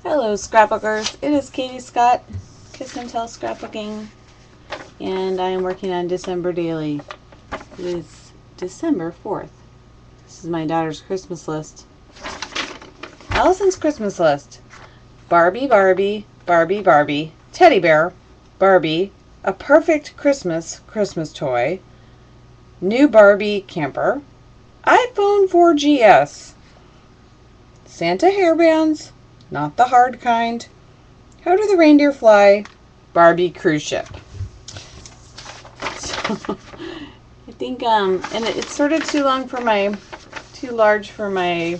Hello scrapbookers, it is Katie Scott, Kiss and Tell Scrapbooking, and I am working on December Daily. It is December 4th. This is my daughter's Christmas list. Allison's Christmas list. Barbie, Barbie, Barbie, Barbie, Teddy Bear, Barbie, a perfect Christmas toy, new Barbie camper, iPhone 4GS, Santa hairbands, not the hard kind, how do the reindeer fly, Barbie cruise ship. So, I think, and it's sort of too large for my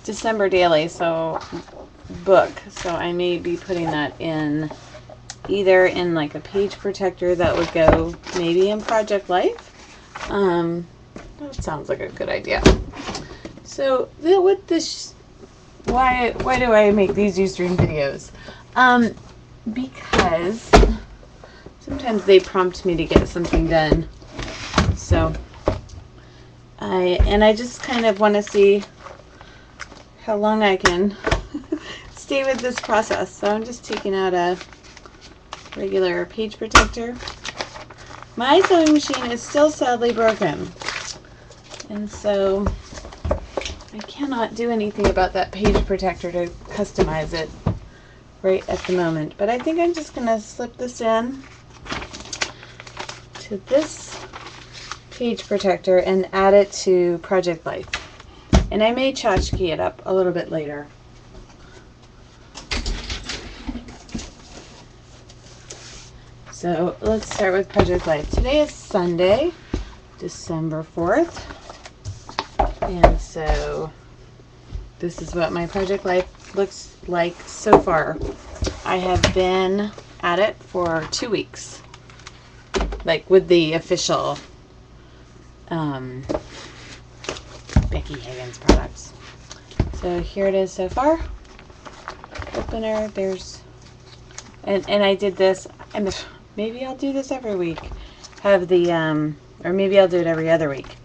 December daily, book. So I may be putting that in either in like a page protector that would go maybe in Project Life. That sounds like a good idea. So with this, why do I make these Ustream videos? Because sometimes they prompt me to get something done. So I just kind of want to see how long I can stay with this process. So I'm just taking out a regular page protector. My sewing machine is still sadly broken, and so I cannot do anything about that page protector to customize it right at the moment. But I think I'm just going to slip this in to this page protector and add it to Project Life. And I may tchotchke it up a little bit later. So let's start with Project Life. Today is Sunday, December 4th. And so this is what my Project Life looks like so far. I have been at it for 2 weeks, like with the official Becky Higgins products. So here it is so far. Opener, there's, and I did this, and maybe I'll do this every week. Have the, or maybe I'll do it every other week.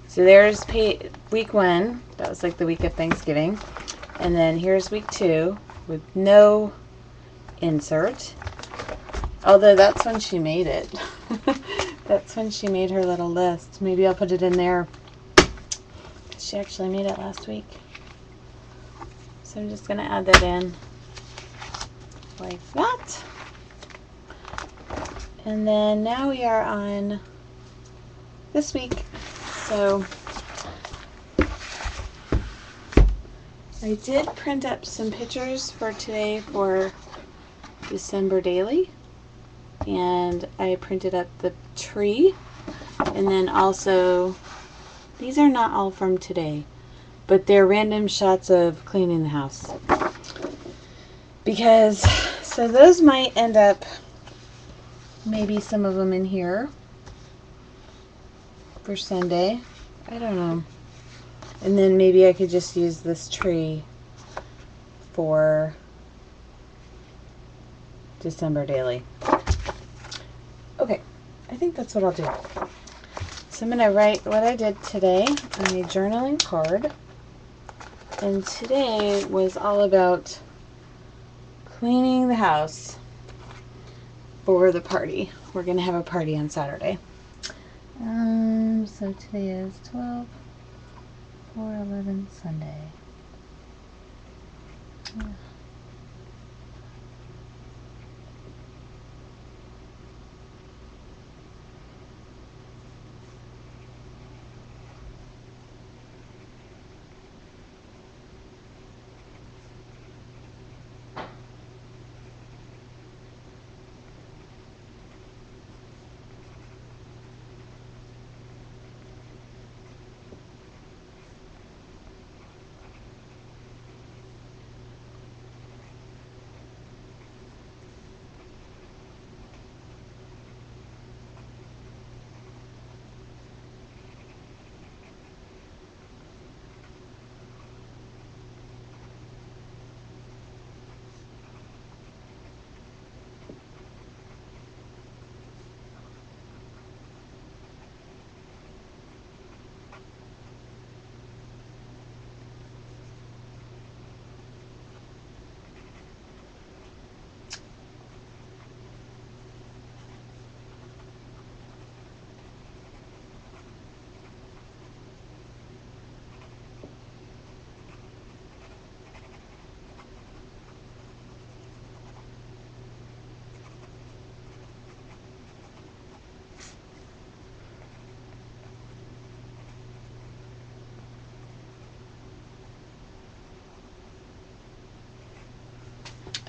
So there's week 1, that was like the week of Thanksgiving. And then here's week 2 with no insert. Although that's when she made it. That's when she made her little list. Maybe I'll put it in there. She actually made it last week. So I'm just going to add that in like that. And then now we are on this week. So I did print up some pictures for today for December Daily. And I printed up the tree. And then also, these are not all from today, but they're random shots of cleaning the house. Because, so those might end up, maybe some of them in here for Sunday. I don't know. And then maybe I could just use this tree for December Daily. Okay, I think that's what I'll do. So I'm going to write what I did today on a journaling card. And today was all about cleaning the house for the party. We're going to have a party on Saturday. So today is 12/4/11 Sunday.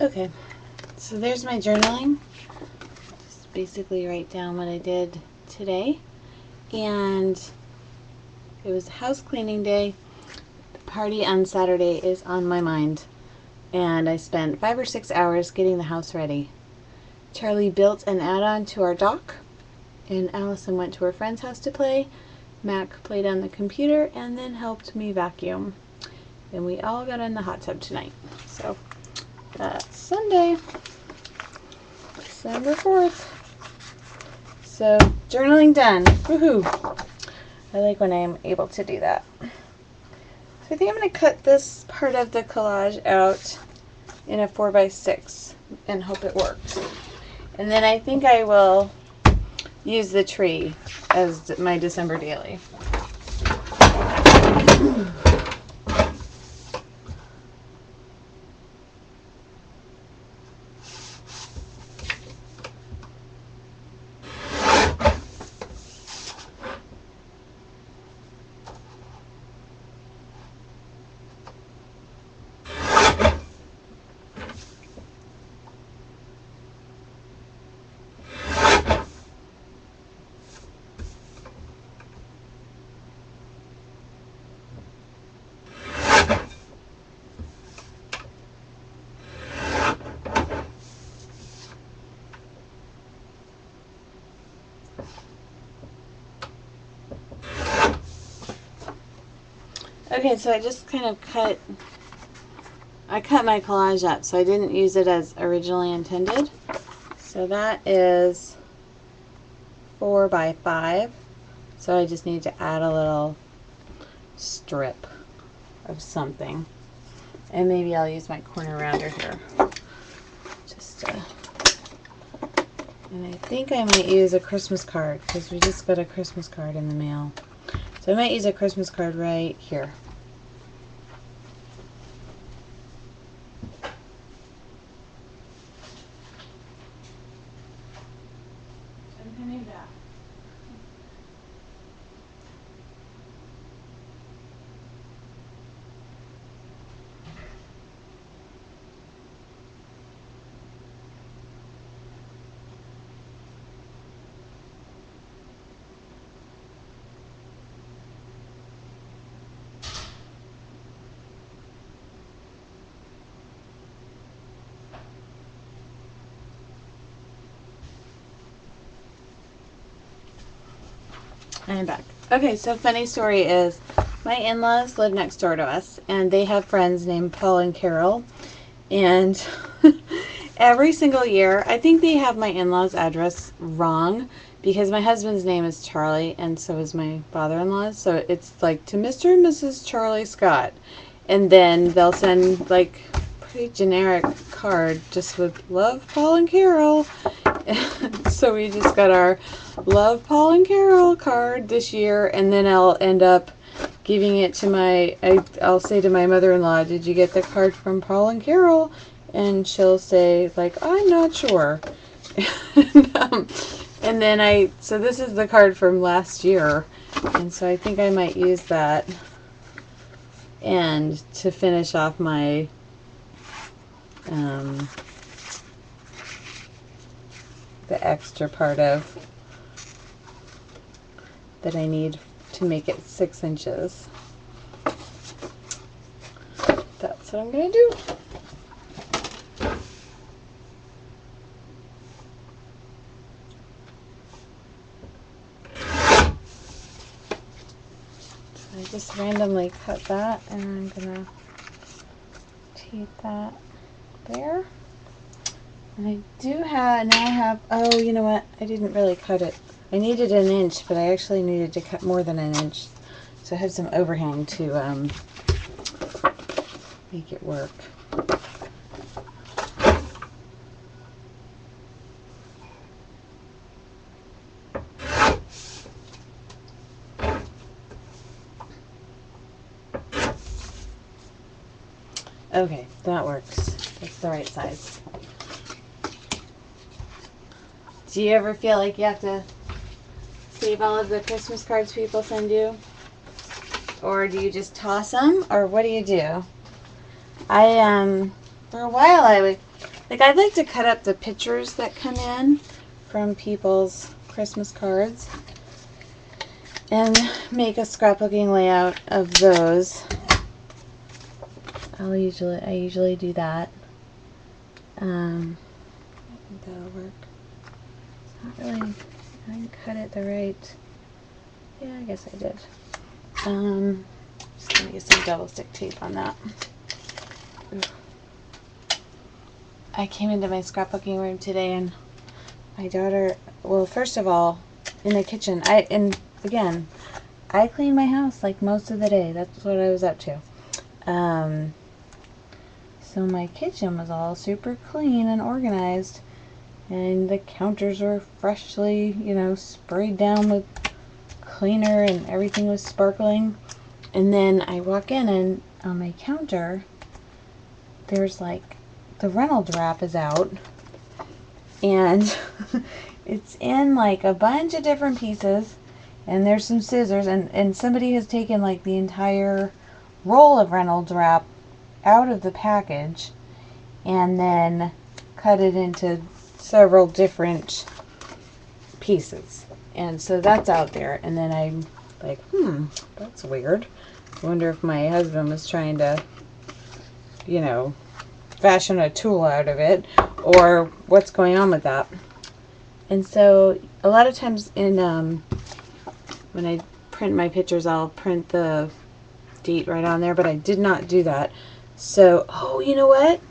Okay, so there's my journaling. Just basically write down what I did today. And it was house cleaning day. The party on Saturday is on my mind. And I spent 5 or 6 hours getting the house ready. Charlie built an add-on to our dock, and Allison went to her friend's house to play. Mac played on the computer and then helped me vacuum. And we all got in the hot tub tonight. So that's Sunday, December 4th. So journaling done. Woohoo! I like when I'm able to do that. So I think I'm going to cut this part of the collage out in a 4x6 and hope it works. And then I think I will use the tree as my December daily. Okay, so I just kind of cut my collage up, so I didn't use it as originally intended. So that is 4 by 5. So I just need to add a little strip of something. And maybe I'll use my corner rounder here. And I think I might use a Christmas card, because we just got a Christmas card in the mail. So I might use a Christmas card right here. I'm coming back. I'm back. Okay, so funny story is my in-laws live next door to us, and they have friends named Paul and Carol. And every single year, I think they have my in-laws' address wrong, because my husband's name is Charlie, and so is my father-in-law's. So it's like, to Mr. and Mrs. Charlie Scott. And then they'll send like pretty generic card just with love, Paul and Carol. So we just got our love, Paul and Carol card this year, and then I'll end up giving it to I'll say to my mother-in-law, did you get the card from Paul and Carol? And she'll say, like, I'm not sure. And then so this is the card from last year, and so I think I might use that and to finish off my the extra part of that I need to make it 6 inches. That's what I'm going to do. I just randomly cut that, and I'm going to tape that there. And I do have, now I have, oh, you know what? I didn't really cut it. I needed 1 inch, but I actually needed to cut more than 1 inch. So I have some overhang to make it work. Okay, that works. That's the right size. Do you ever feel like you have to save all of the Christmas cards people send you? Or do you just toss them? Or what do you do? For a while Like, I'd like to cut up the pictures that come in from people's Christmas cards and make a scrapbooking layout of those. I usually do that. I think that'll work. It's not really, I didn't cut it the right. Yeah, I guess I did. Just gonna get some double stick tape on that. Ooh. I came into my scrapbooking room today and my daughter, well, first of all, in the kitchen, again, I clean my house like most of the day. That's what I was up to. So my kitchen was all super clean and organized, and the counters were freshly, sprayed down with cleaner, and everything was sparkling. And then I walk in, and on my counter, there's like, the Reynolds wrap is out, and it's in like a bunch of different pieces, and there's some scissors, and somebody has taken like the entire roll of Reynolds wrap out of the package and then cut it into several different pieces. And so that's out there, and then I'm like, that's weird. I wonder if my husband was trying to, fashion a tool out of it, or what's going on with that. And so a lot of times when I print my pictures, I'll print the date right on there, but I did not do that. So, oh, you know what?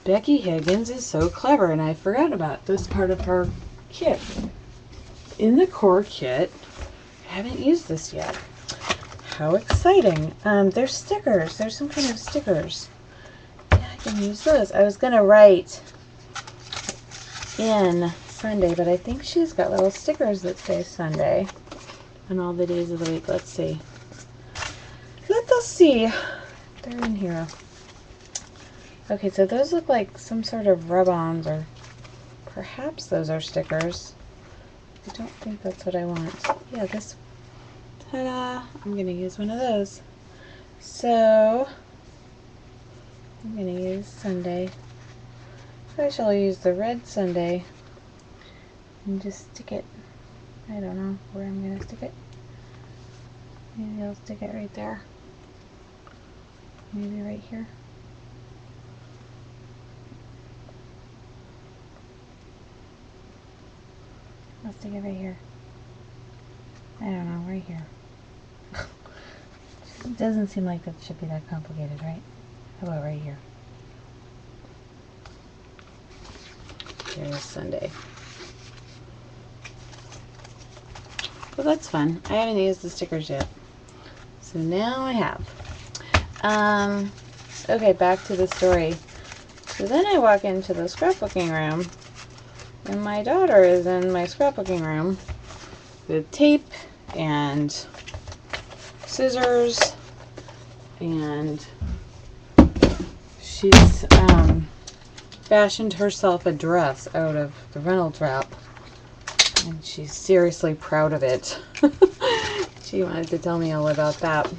Becky Higgins is so clever, and I forgot about this part of her kit. In the core kit, I haven't used this yet. How exciting. There's stickers. There's some kind of stickers. Yeah, I can use those. I was going to write in Sunday, but I think she's got little stickers that say Sunday on all the days of the week. Let's see. Let us see. They're in here. Okay, so those look like some sort of rub-ons, or perhaps those are stickers. I don't think that's what I want. Yeah, this. Ta-da! I'm going to use one of those. So, I'm going to use Sunday. I shall use the red Sunday and just stick it. I don't know where I'm going to stick it. Maybe I'll stick it right there. Maybe right here. I'll stick it right here. I don't know, right here. It doesn't seem like that should be that complicated, right? How about right here? There's Sunday. Well, that's fun. I haven't used the stickers yet. So now I have. Okay, back to the story. So then I walk into the scrapbooking room, and my daughter is in my scrapbooking room with tape and scissors, and she's fashioned herself a dress out of the Reynolds wrap, and she's seriously proud of it. She wanted to tell me all about that.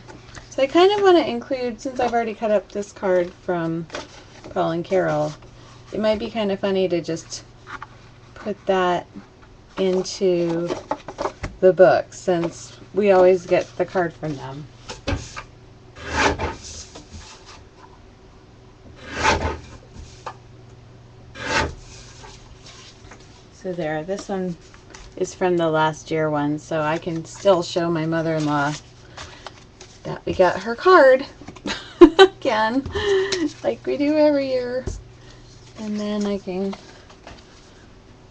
So I kind of want to include, since I've already cut up this card from Paul and Carol, it might be kind of funny to just put that into the book, since we always get the card from them. So there, this one is from the last year one, so I can still show my mother-in-law that we got her card again, like we do every year. And then I can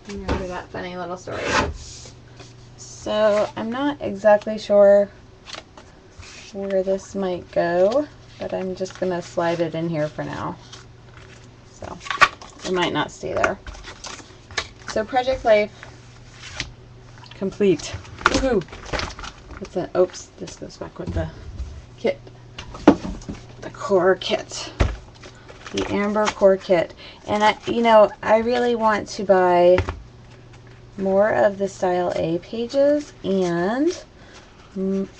remember that funny little story. So I'm not exactly sure where this might go, but I'm just going to slide it in here for now. So it might not stay there. So Project Life complete. Woohoo! It's an, oops, this goes back with the kit. The core kit. The Amber core kit. And I really want to buy more of the Style A pages, and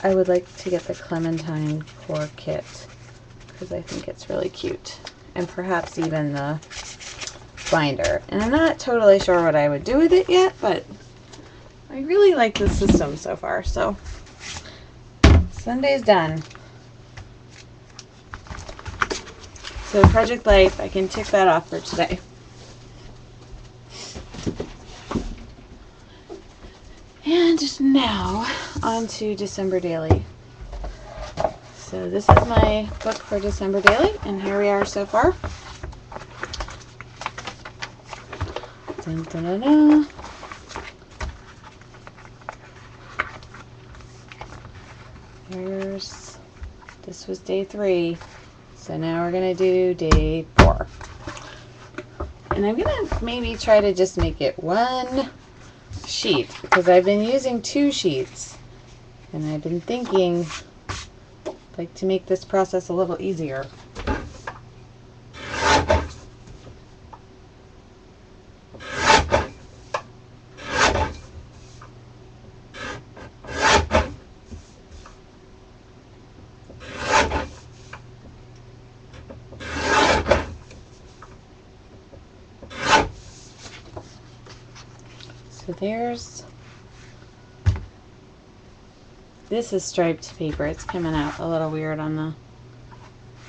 I would like to get the Clementine core kit because I think it's really cute. And perhaps even the binder. And I'm not totally sure what I would do with it yet, but I really like the system so far. So Sunday's done. So Project Life, I can tick that off for today. And now on to December Daily. So this is my book for December Daily, and here we are so far. Dun, dun, dun, dun. This was day 3, so now we're going to do day 4. And I'm going to maybe try to just make it one sheet, because I've been using 2 sheets, and I've been thinking like to make this process a little easier. So this is striped paper. It's coming out a little weird on the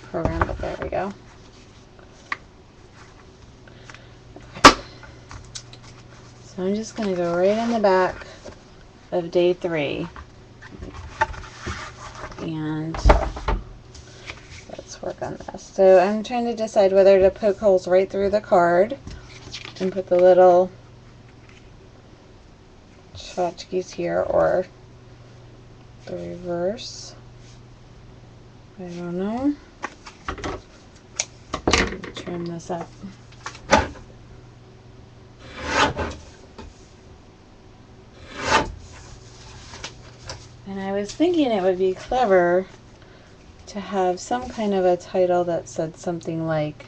program, but there we go. Okay. So I'm just going to go right in the back of day 3. And let's work on this. So I'm trying to decide whether to poke holes right through the card and put the little tchotchkes here, or the reverse. I don't know. Let me trim this up. And I was thinking it would be clever to have some kind of a title that said something like,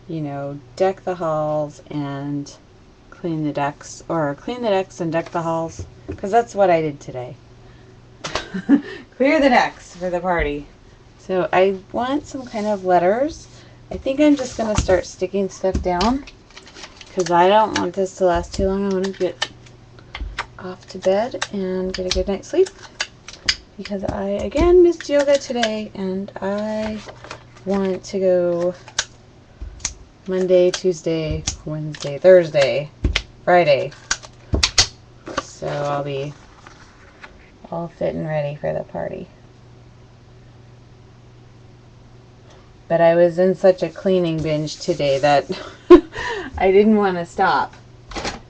you know, deck the halls and clean the decks, or clean the decks and deck the halls, because that's what I did today. Clear the decks for the party. So I want some kind of letters. I think I'm just going to start sticking stuff down, because I don't want this to last too long. I want to get off to bed and get a good night's sleep, because I again missed yoga today, and I want to go Monday, Tuesday, Wednesday, Thursday, Friday. So I'll be all fit and ready for the party. But I was in such a cleaning binge today that I didn't want to stop.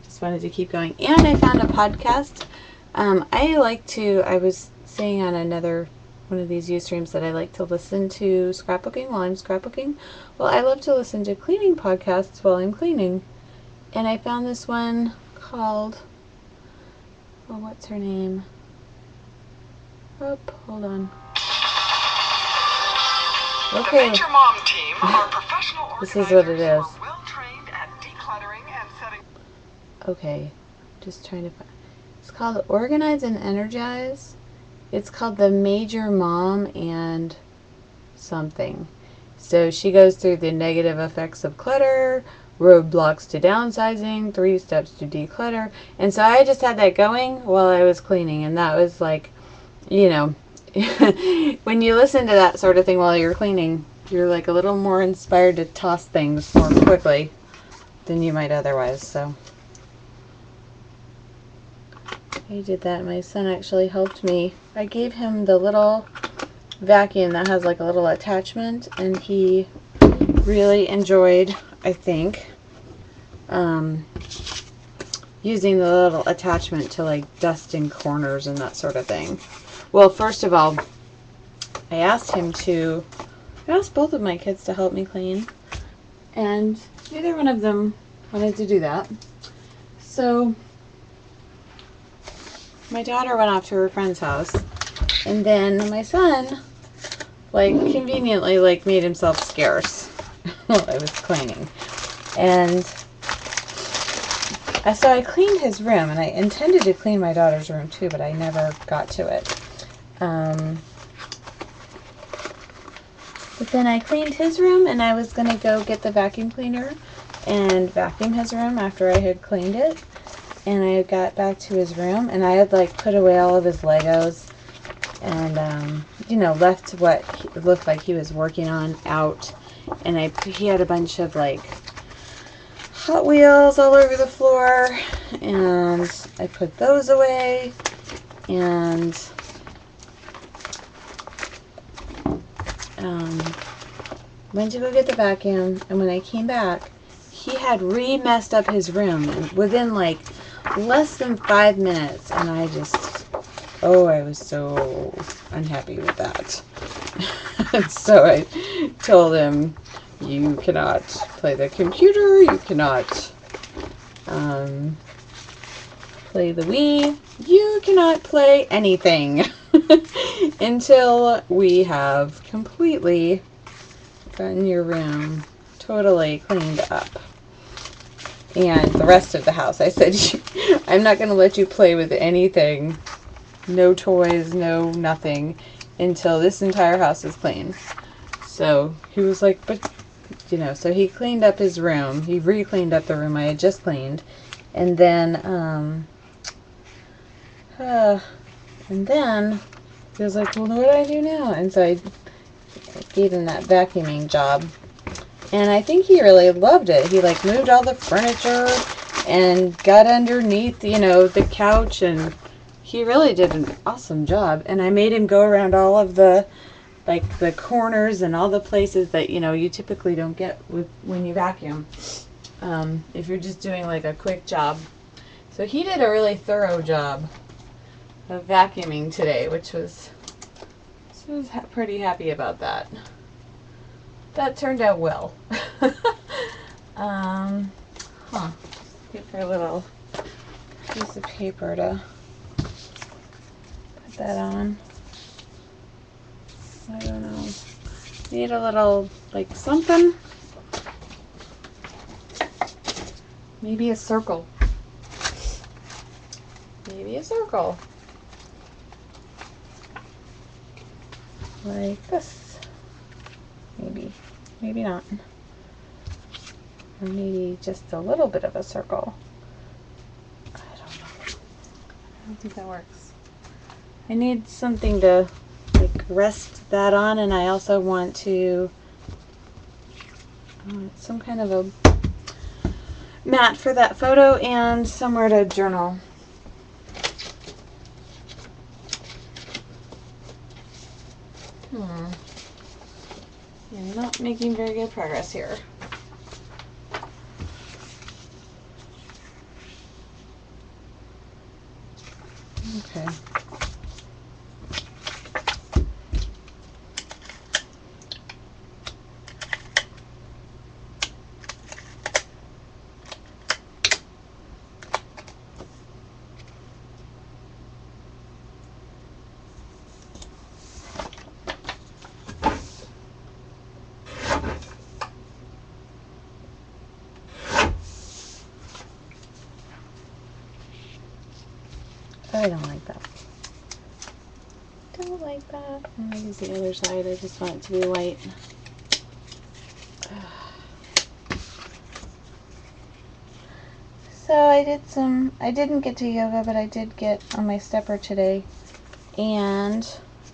Just wanted to keep going. And I found a podcast. I was saying on another one of these Ustreams that I like to listen to scrapbooking while I'm scrapbooking. Well, I love to listen to cleaning podcasts while I'm cleaning. And I found this one called, oh, what's her name? Oh, hold on. Okay. The Major Mom team are professional This is what it is. who are well trained at decluttering and setting. Okay, just trying to find. It's called Organize and Energize. It's called The Major Mom and something. So she goes through the negative effects of clutter, roadblocks to downsizing, 3 steps to declutter. And so I just had that going while I was cleaning, and that was like, you know, when you listen to that sort of thing while you're cleaning, you're like a little more inspired to toss things more quickly than you might otherwise. So I did that. My son actually helped me. I gave him the little vacuum that has like a little attachment, and he really enjoyed, I think, using the little attachment to like dust in corners and that sort of thing. Well, first of all, I asked both of my kids to help me clean, and neither one of them wanted to do that. So my daughter went off to her friend's house, and then my son, like, conveniently, like, made himself scarce while I was cleaning. And so I cleaned his room, and I intended to clean my daughter's room too, but I never got to it. But then I cleaned his room, and I was going to go get the vacuum cleaner and vacuum his room after I had cleaned it. And I got back to his room, and I had like put away all of his Legos and you know, left what looked like he was working on out. And he had a bunch of like Hot Wheels all over the floor, and I put those away, and went to go get the vacuum. And when I came back, he had messed up his room within like less than 5 minutes, and I was so unhappy with that. And so I told him, you cannot play the computer, you cannot play the Wii, you cannot play anything until we have completely gotten your room totally cleaned up. And the rest of the house, I said, I'm not going to let you play with anything, no toys, no nothing, until this entire house is clean. So he was like, but, you know, so he cleaned up his room. He re-cleaned up the room I had just cleaned. And then he was like, well, what do I do now? And so I gave him that vacuuming job. And I think he really loved it. He like moved all the furniture and got underneath, you know, the couch, and he really did an awesome job. And I made him go around all of the corners and all the places that, you know, you typically don't get when you vacuum, if you're just doing like a quick job. So he did a really thorough job of vacuuming today, which was, so I was pretty happy about that. That turned out well. Get for a little piece of paper to put that on. I don't know. Need a little, like, something. Maybe a circle. Maybe a circle. Like this. Maybe. Maybe not. Or maybe just a little bit of a circle. I don't know. I don't think that works. I need something to like rest that on, and I also want to some kind of a mat for that photo and somewhere to journal. I'm not making very good progress here. Okay. I don't like that. Don't like that. I'm gonna use the other side. I just want it to be white. So I didn't get to yoga, but I did get on my stepper today, and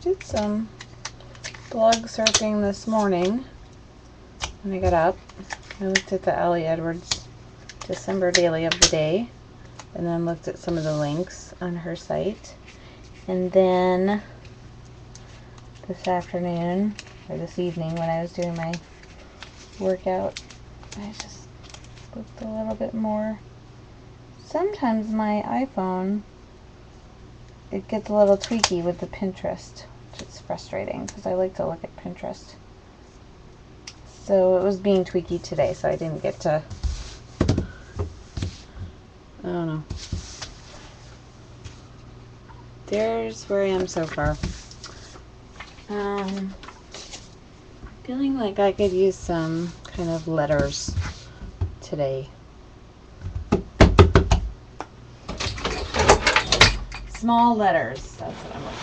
did some blog surfing this morning when I got up. I looked at the Allie Edwards December daily of the day, and then looked at some of the links on her site. And then this afternoon, or this evening when I was doing my workout, I just looked a little bit more. Sometimes my iPhone, it gets a little tweaky with the Pinterest, which is frustrating because I like to look at Pinterest. So it was being tweaky today, so I didn't get to, I don't know. There's where I am so far. Feeling like I could use some kind of letters today. Small letters, that's what I'm looking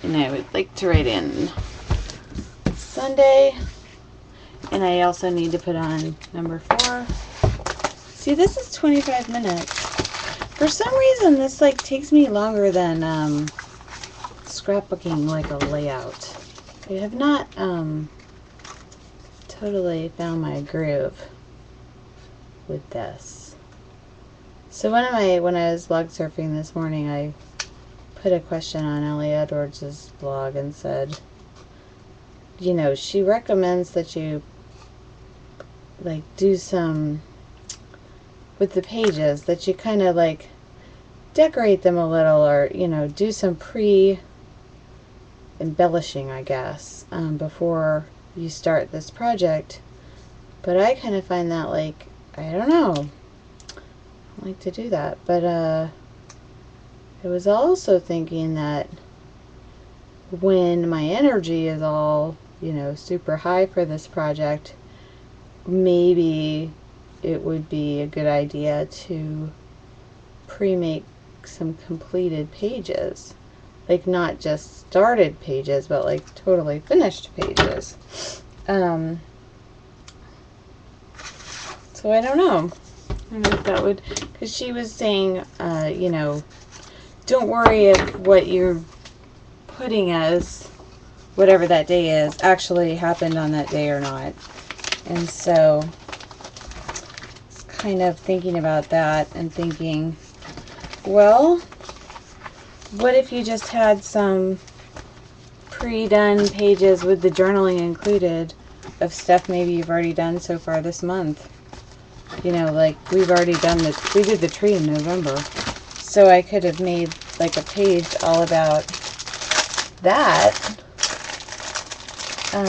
for. And I would like to write in Sunday, And I also need to put on number 4. See, this is 25 minutes. For some reason, this like takes me longer than scrapbooking like a layout. I have not totally found my groove with this. So when I was blog surfing this morning, I put a question on Ellie Edwards' blog and said, you know, she recommends that you like do some with the pages, that you kind of like decorate them a little, or you know, do some embellishing, I guess, before you start this project. But I kind of find that like, I don't know, I like to do that. But I was also thinking that when my energy is all, you know, super high for this project, maybe it would be a good idea to pre-make some completed pages. Like not just started pages, but like totally finished pages. So I don't know. I don't know if that would, because she was saying, you know, don't worry if what you're putting as whatever that day is actually happened on that day or not. And so it's kind of thinking about that and thinking, well, what if you just had some pre-done pages with the journaling included of stuff maybe you've already done so far this month? You know, like we've already done this, we did the tree in November. So I could have made like a page all about that. But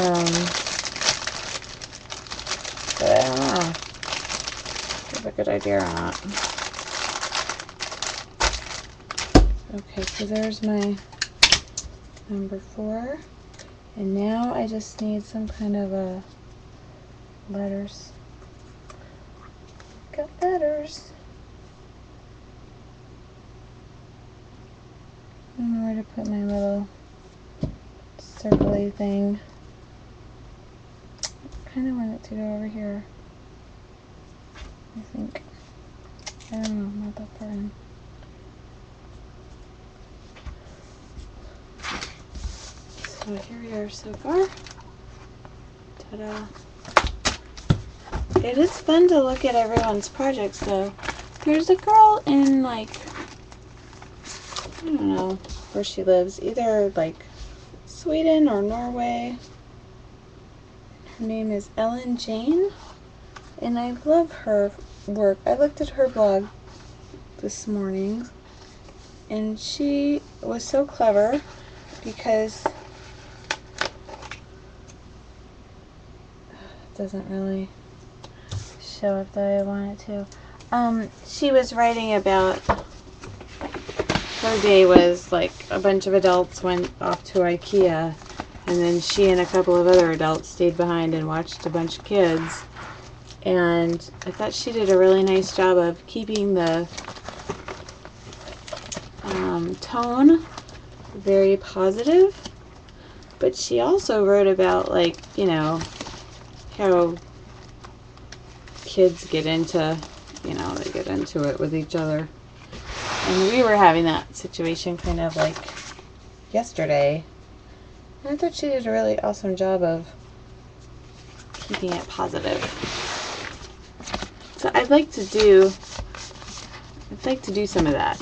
I don't know if it's a good idea or not. Okay, so there's my number 4. And now I just need some kind of a letters. Got letters. I don't know where to put my little circle-y thing. I kind of want it to go over here, I think. I don't know, not that far in. So here we are so far. Ta-da. It is fun to look at everyone's projects though. There's a girl in like, I don't know where she lives, either like Sweden or Norway. Her name is Ellen Jane, and I love her work. I looked at her blog this morning, and she was so clever because it doesn't really show up the way I want it to. She was writing about her day was like a bunch of adults went off to IKEA, and then she and a couple of other adults stayed behind and watched a bunch of kids. And I thought she did a really nice job of keeping the tone very positive. But she also wrote about, like, you know, how kids get into, you know, they get into it with each other. And we were having that situation kind of like yesterday. And I thought she did a really awesome job of keeping it positive. So I'd like to do some of that.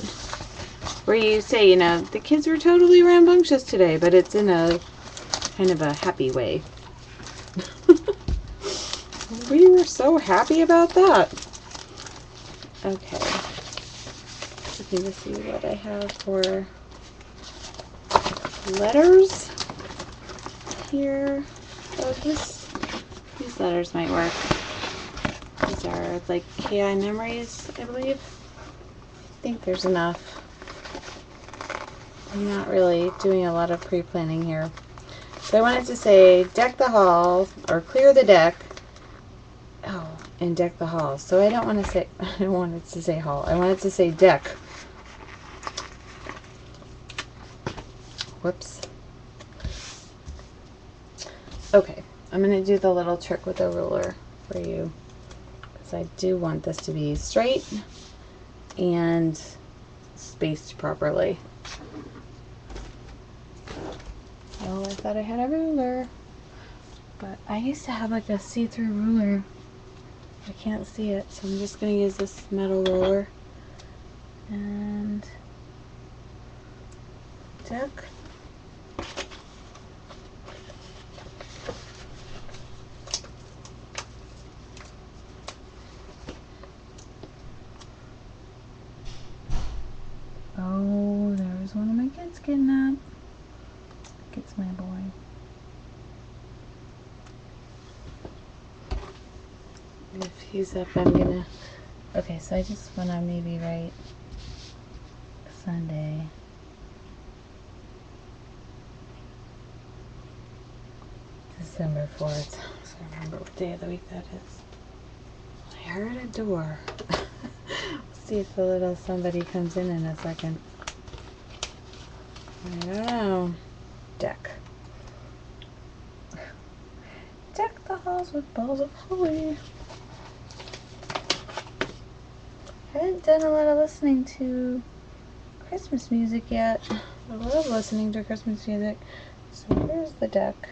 Where you say, you know, the kids were totally rambunctious today, but it's in a kind of a happy way. We were so happy about that. Okay. Looking to see what I have for letters here. Oh, these letters might work. These are like KI memories, I believe. I think there's enough. I'm not really doing a lot of pre-planning here. So I wanted to say deck the hall, or clear the deck. Oh, and deck the hall. So I don't want to say, I don't want it to say hall. I want it to say deck. Whoops. Okay. I'm going to do the little trick with the ruler for you, because I do want this to be straight and spaced properly. Oh, I thought I had a ruler, but I used to have like a see-through ruler. I can't see it, so I'm just going to use this metal ruler and deck. Oh, there's one of my kids getting up. It's my boy. If he's up, I'm gonna... Okay, so I just want to maybe write Sunday. December 4th. So I remember what day of the week that is. I heard a door. Let's see if the little somebody comes in a second. I don't know. Deck. Deck the halls with balls of holly. I haven't done a lot of listening to Christmas music yet. I love listening to Christmas music. So here's the deck.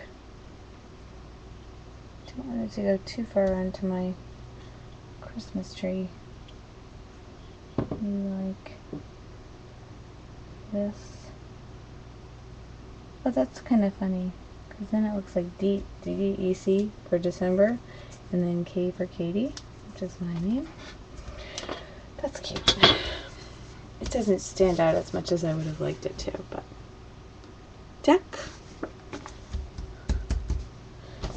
Don't want it to go too far into my Christmas tree. Like this. Oh, that's kind of funny, because then it looks like D-E-C for December, and then K for Katie, which is my name. That's cute. It doesn't stand out as much as I would have liked it to, but deck.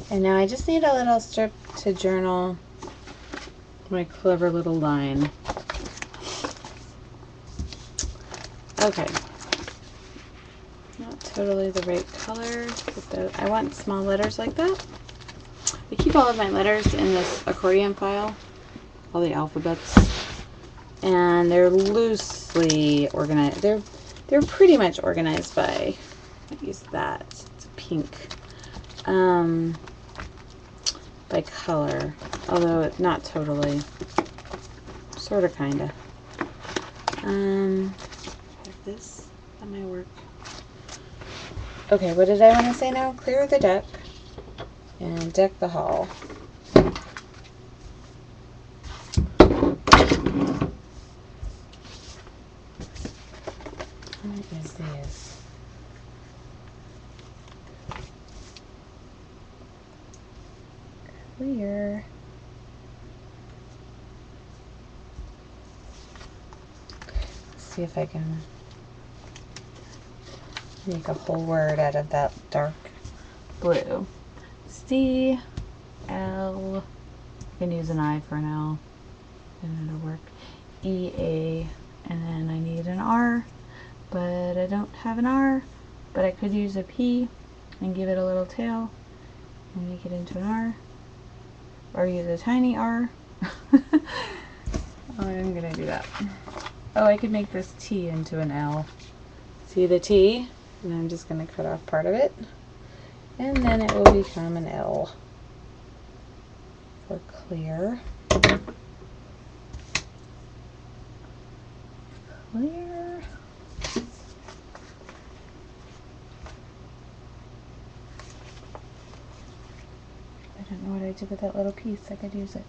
And now I just need a little strip to journal my clever little line. Okay. Not totally the right color, but I want small letters like that. I keep all of my letters in this accordion file, all the alphabets, and they're loosely organized. They're pretty much organized by, I use that, it's pink, by color, although not totally, sort of, kind of. This, that might work. Okay, what did I want to say now? Clear the deck and deck the hall. What is this? Clear. Let's see if I can make a whole word out of that dark blue. C, L, I can use an I for an L, and it'll work. E, A, and then I need an R, but I don't have an R, but I could use a P and give it a little tail and make it into an R, or use a tiny R. I'm gonna do that. Oh, I could make this T into an L. See the T? And I'm just going to cut off part of it, and then it will become an L for clear. Clear. I don't know what I did with that little piece. I could use it.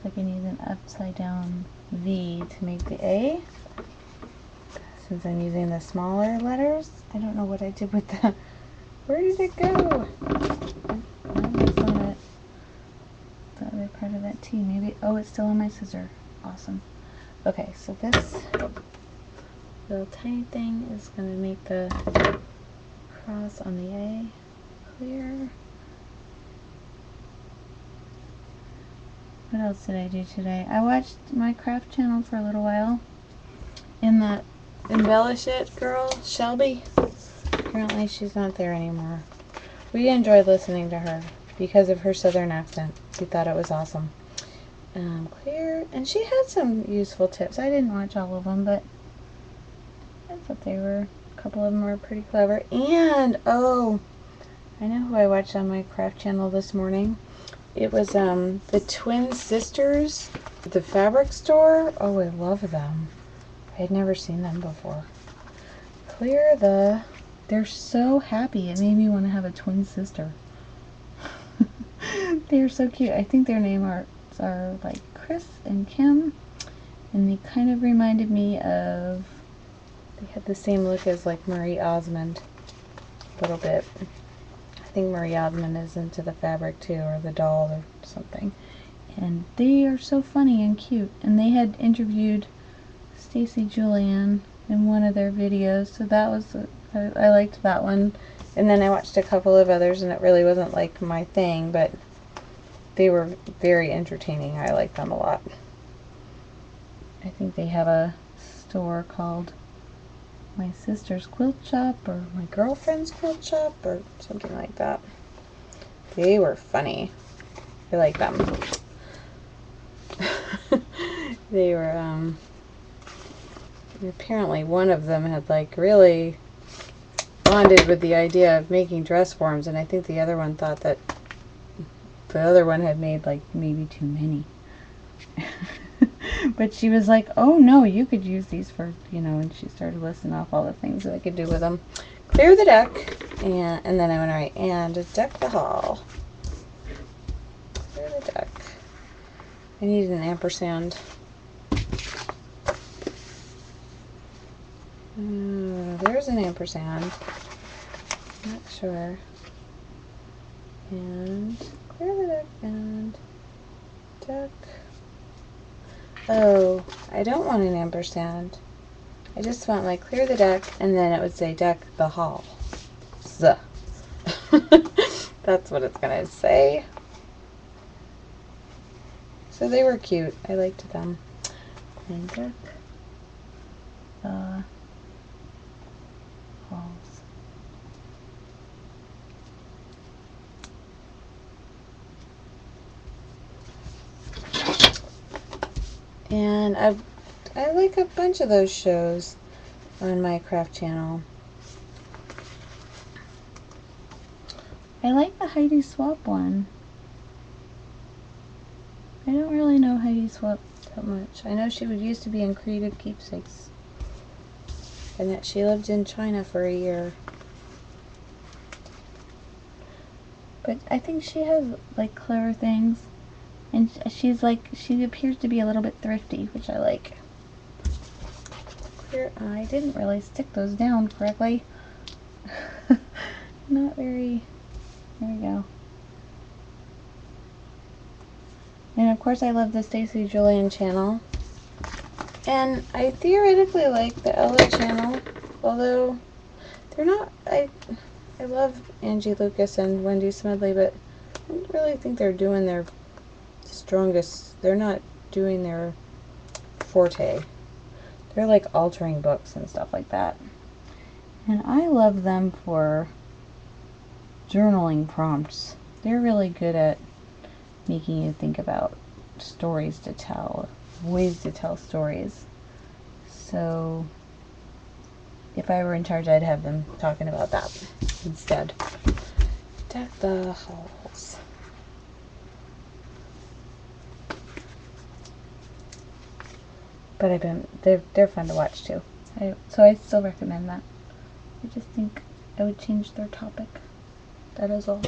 I can use an upside down V to make the A. Since I'm using the smaller letters, I don't know what I did with the... Where did it go? It's on it. The other part of that T, maybe. Oh, it's still on my scissor. Awesome. Okay, so this little tiny thing is going to make the cross on the A. Clear. What else did I do today? I watched my craft channel for a little while. And that Embellish It girl, Shelby, apparently she's not there anymore. We enjoyed listening to her because of her southern accent. We thought it was awesome. Clear, and she had some useful tips. I didn't watch all of them, but I thought they were, a couple of them were pretty clever. And, oh, I know who I watched on my craft channel this morning. It was the twin sisters at the fabric store. Oh, I love them. I had never seen them before. They're so happy. It made me want to have a twin sister. They're so cute. I think their names are like Chris and Kim, and they kind of reminded me of, they had the same look as like Marie Osmond a little bit. I think Marie Osmond is into the fabric too, or the doll or something. And they are so funny and cute. And they had interviewed Stacy Julian in one of their videos, so that was, I liked that one. And then I watched a couple of others, and it really wasn't like my thing, but they were very entertaining. I like them a lot. I think they have a store called My Sister's Quilt Shop, or My Girlfriend's Quilt Shop, or something like that. They were funny. I like them. They were, apparently one of them had like really bonded with the idea of making dress forms, and I think the other one thought that the other one had made like maybe too many. But she was like, oh no, you could use these for, you know, and she started listing off all the things that I could do with them. Clear the deck, and then I went, alright, and deck the hall. Clear the deck. I needed an ampersand. There's an ampersand. Not sure. And clear the deck and deck. Oh, I don't want an ampersand. I just want like clear the deck, and then it would say deck the hall. So. That's what it's gonna say. So they were cute. I liked them. And deck the halls. And I like a bunch of those shows on my craft channel. I like the Heidi Swapp one. I don't really know Heidi Swapp that much. I know she used to be in Creative Keepsakes, and that she lived in China for a year. But I think she has like clever things, and she's like, she appears to be a little bit thrifty, which I like. Clear. I didn't really stick those down correctly. Not very. There we go. And of course I love the Stacy Julian channel. And I theoretically like the Ella channel, although they're not, I love Angie Lucas and Wendy Smedley, but I don't really think they're doing their strongest, they're not doing their forte. They're like altering books and stuff like that. And I love them for journaling prompts. They're really good at making you think about stories to tell, ways to tell stories. So if I were in charge, I'd have them talking about that instead. Deck the halls. But they're fun to watch too. So I still recommend that. I just think I would change their topic. That is all.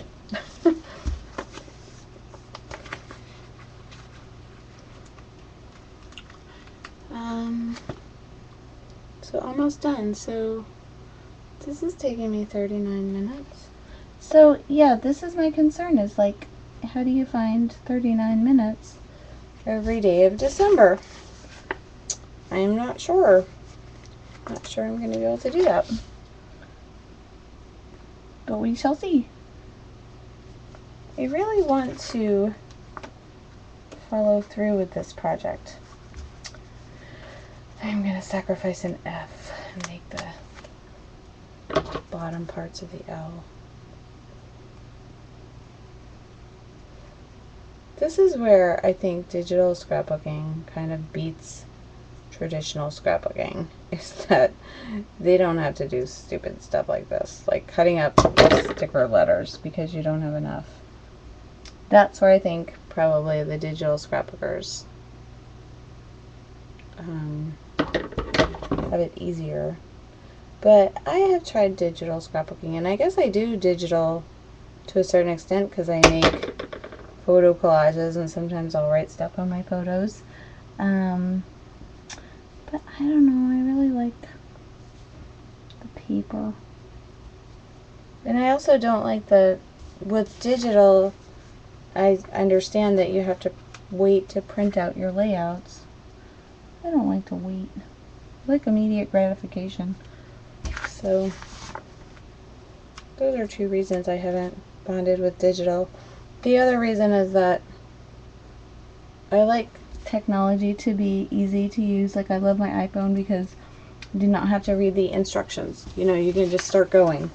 So almost done. So this is taking me 39 minutes. So yeah, this is my concern, is like, how do you find 39 minutes every day of December? I'm not sure. Not sure I'm going to be able to do that. But we shall see. I really want to follow through with this project. I'm going to sacrifice an F and make the bottom parts of the L. This is where I think digital scrapbooking kind of beats traditional scrapbooking is that they don't have to do stupid stuff like this, like cutting up sticker letters because you don't have enough. That's where I think probably the digital scrapbookers have it easier. But I have tried digital scrapbooking, and I guess I do digital to a certain extent because I make photo collages and sometimes I'll write stuff on my photos. But I don't know, I really like the paper. And I also don't like with digital, I understand that you have to wait to print out your layouts. I don't like to wait. I like immediate gratification. So, those are two reasons I haven't bonded with digital. The other reason is that I like technology to be easy to use. Like, I love my iPhone because I do not have to read the instructions. You know, you can just start going.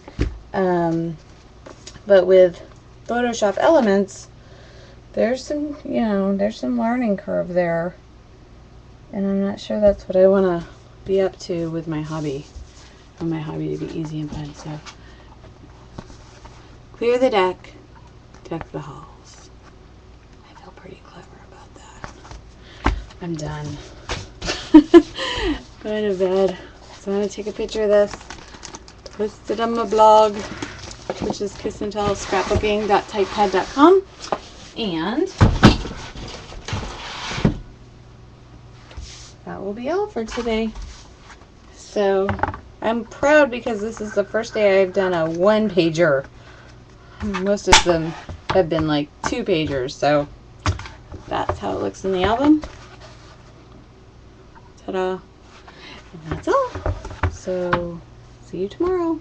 But with Photoshop Elements, there's some, there's some learning curve there. And I'm not sure that's what I want to be up to with my hobby. I want my hobby to be easy and fun. So, clear the deck, deck the halls. I feel pretty clever about that. I'm done. Going to bed. So I'm going to take a picture of this, post it on my blog, which is kissandtellscrapbooking.typepad.com. And that will be all for today. So I'm proud because this is the first day I've done a one-pager. Most of them have been like 2-pagers, so that's how it looks in the album. Ta-da! And that's all. So see you tomorrow.